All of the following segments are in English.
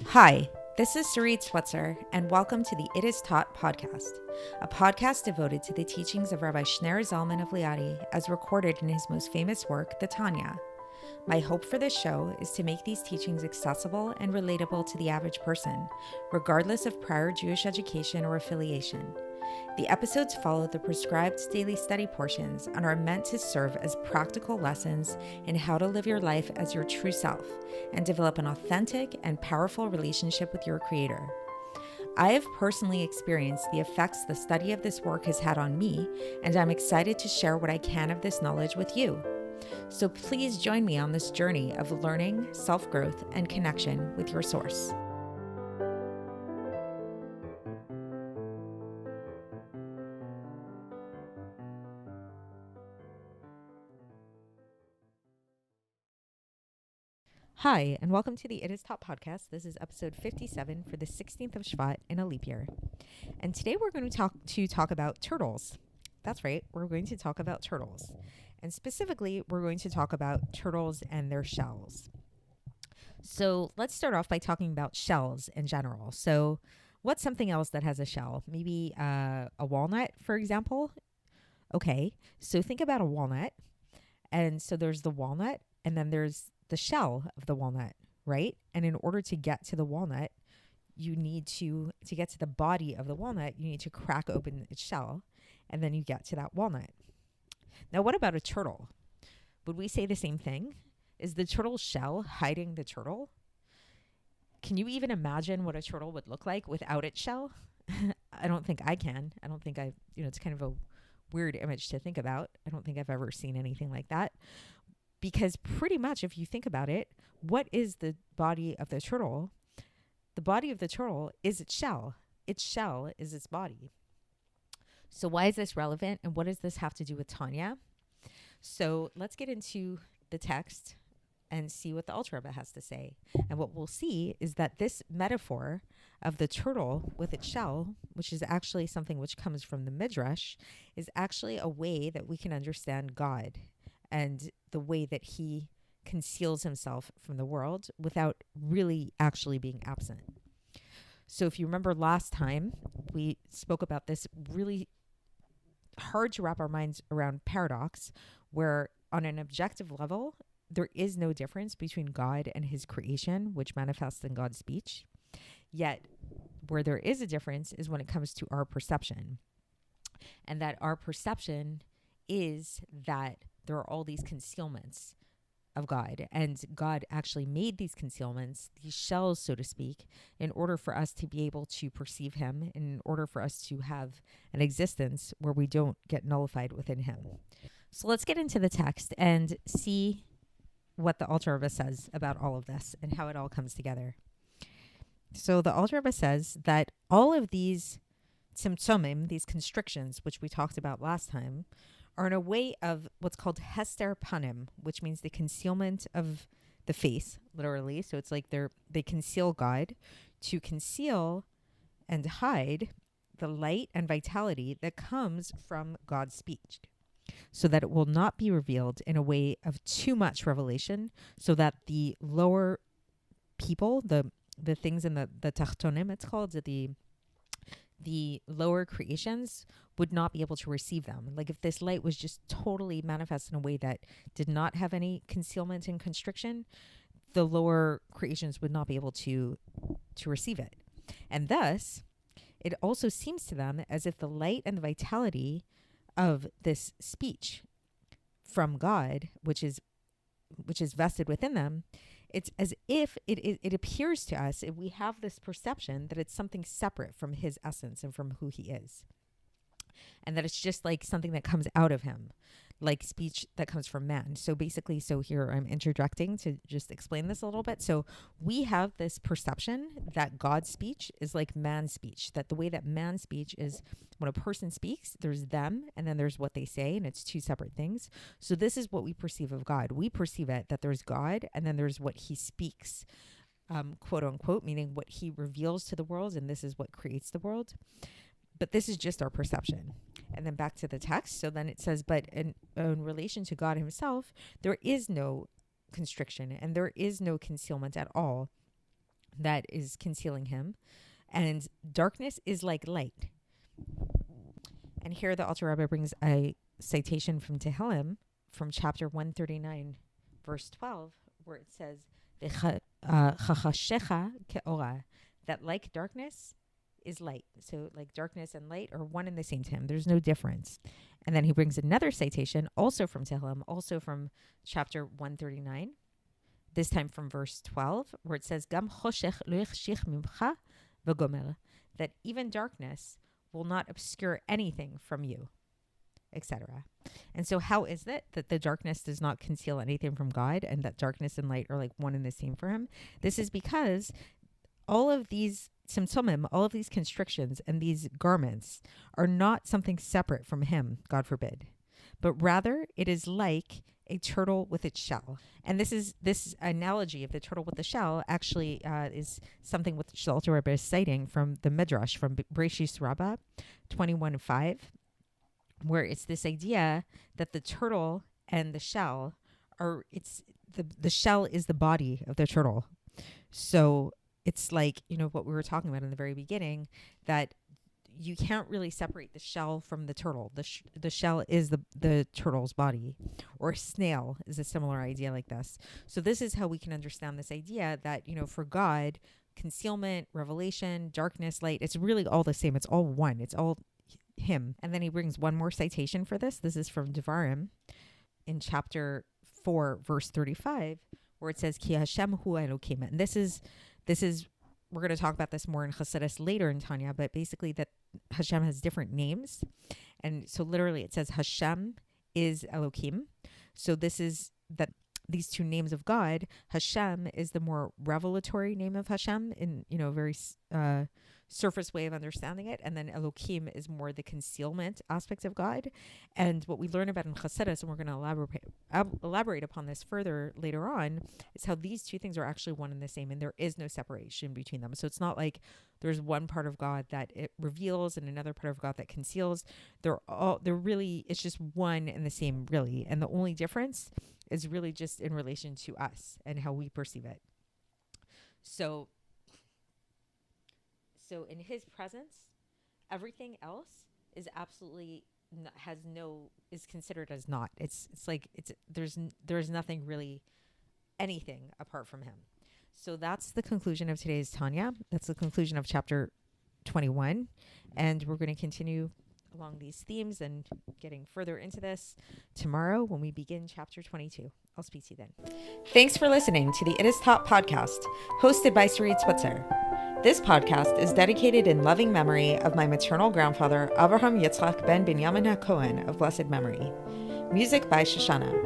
Hi, this is Sarit Switzer, and welcome to the It Is Taught podcast, a podcast devoted to the teachings of Rabbi Shneur Zalman of Liadi as recorded in his most famous work, the Tanya. My hope for this show is to make these teachings accessible and relatable to the average person, regardless of prior Jewish education or affiliation. The episodes follow the prescribed daily study portions and are meant to serve as practical lessons in how to live your life as your true self and develop an authentic and powerful relationship with your Creator. I have personally experienced the effects the study of this work has had on me, and I'm excited to share what I can of this knowledge with you. So please join me on this journey of learning, self-growth, and connection with your source. Hi, and welcome to the It Is Taught podcast. This is episode 57 for the 16th of Shevat in a leap year. And today we're going to talk about turtles. That's right, we're going to talk about turtles. And specifically, we're going to talk about turtles and their shells. So let's start off by talking about shells in general. So what's something else that has a shell? Maybe a walnut, for example. Okay, so think about a walnut. And so there's the walnut, and then there's the shell of the walnut, right? And in order to get to the walnut, you need to get to the body of the walnut, you need to crack open its shell, and then you get to that walnut. Now, what about a turtle? Would we say the same thing? Is the turtle's shell hiding the turtle? Can you even imagine what a turtle would look like without its shell? I don't think I can. I don't think it's kind of a weird image to think about. I don't think I've ever seen anything like that. Because pretty much, if you think about it, what is the body of the turtle? The body of the turtle is its shell. Its shell is its body. So why is this relevant, and what does this have to do with Tanya? So let's get into the text and see what the Alter Rebbe has to say. And what we'll see is that this metaphor of the turtle with its shell, which is actually something which comes from the Midrash, is actually a way that we can understand God and the way that he conceals himself from the world without really actually being absent. So if you remember last time, we spoke about this really hard to wrap our minds around paradox, where on an objective level, there is no difference between God and his creation, which manifests in God's speech. Yet where there is a difference is when it comes to our perception. And that our perception is that there are all these concealments of God, and God actually made these concealments, these shells, so to speak, in order for us to be able to perceive him, in order for us to have an existence where we don't get nullified within him. So let's get into the text and see what the Alter Rebbe says about all of this and how it all comes together. So the Alter Rebbe says that all of these tzimtzumim, these constrictions, which we talked about last time, are in a way of what's called hester panim, which means the concealment of the face, literally. So it's like they conceal God to conceal and hide the light and vitality that comes from God's speech, so that it will not be revealed in a way of too much revelation, so that the lower people, the things in the tachtonim, it's called, the lower creations would not be able to receive them. Like if this light was just totally manifest in a way that did not have any concealment and constriction, the lower creations would not be able to receive it. And thus, it also seems to them as if the light and the vitality of this speech from God, which is vested within them, it's as if it appears to us, if we have this perception that it's something separate from his essence and from who he is. And that it's just like something that comes out of him, like speech that comes from man. So basically, here I'm interjecting to just explain this a little bit. So we have this perception that God's speech is like man's speech, that the way that man's speech is when a person speaks, there's them and then there's what they say, and it's two separate things. So this is what we perceive of God. We perceive it that there's God and then there's what he speaks, quote unquote, meaning what he reveals to the world, and this is what creates the world. But this is just our perception. And then back to the text. So then it says, but in relation to God himself, there is no constriction and there is no concealment at all. that is concealing him, and darkness is like light. And here the Alter Rebbe brings a citation from Tehillim from chapter 139, verse 12, where it says, "Chachashecha ke'ora," that like darkness is light. So like darkness and light are one and the same to him. There's no difference. And then he brings another citation, also from Tehillim, also from chapter 139, this time from verse 12, where it says, "Gam choshech lo yachshich mimcha v'gomer," that even darkness will not obscure anything from you, etc. And so how is it that the darkness does not conceal anything from God, and that darkness and light are like one and the same for him? This is because all of these tzimtzumim, all of these constrictions and these garments are not something separate from him, God forbid, but rather it is like a turtle with its shell. And this analogy of the turtle with the shell actually is something which the Alter Rebbe is citing from the Midrash, from Breshis Rabbah 21:5, where it's this idea that the turtle and the shell are, it's the shell is the body of the turtle. So it's like, what we were talking about in the very beginning, that you can't really separate the shell from the turtle. The shell is the turtle's body, or snail is a similar idea like this. So this is how we can understand this idea that, for God, concealment, revelation, darkness, light, it's really all the same. It's all one. It's all him. And then he brings one more citation for this. This is from Devarim in chapter 4, verse 35, where it says, "Ki Hashem hu Elokim." And this is we're going to talk about this more in Chassidus later in Tanya, but basically that Hashem has different names. And so literally it says Hashem is Elokim. So this is that these two names of God, Hashem is the more revelatory name of Hashem in, very surface way of understanding it. And then Elokim is more the concealment aspect of God. And what we learn about in Chassidus, and we're going to elaborate upon this further later on, is how these two things are actually one and the same, and there is no separation between them. So it's not like there's one part of God that it reveals and another part of God that conceals. They're really, it's just one and the same, really. And the only difference is really just in relation to us and how we perceive it. So in his presence, everything else is absolutely is considered as not. It's like there's nothing really, anything apart from him. So that's the conclusion of today's Tanya. That's the conclusion of chapter 21, and we're going to continue along these themes and getting further into this tomorrow when we begin chapter 22. I'll speak to you then. Thanks for listening to the It Is Taught podcast, hosted by Sarit Switzer. This podcast is dedicated in loving memory of my maternal grandfather, Avraham Yitzchak ben Binyamin HaKohen of blessed memory. Music by Shoshana.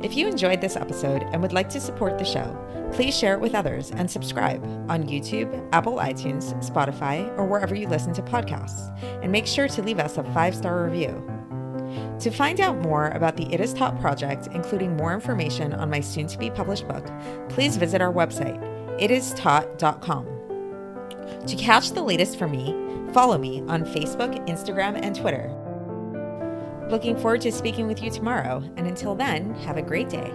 If you enjoyed this episode and would like to support the show, please share it with others and subscribe on YouTube, Apple iTunes, Spotify, or wherever you listen to podcasts. And make sure to leave us a 5-star review. To find out more about the It Is Taught project, including more information on my soon-to-be published book, please visit our website, itistaught.com. To catch the latest from me, follow me on Facebook, Instagram, and Twitter. Looking forward to speaking with you tomorrow, and until then, have a great day.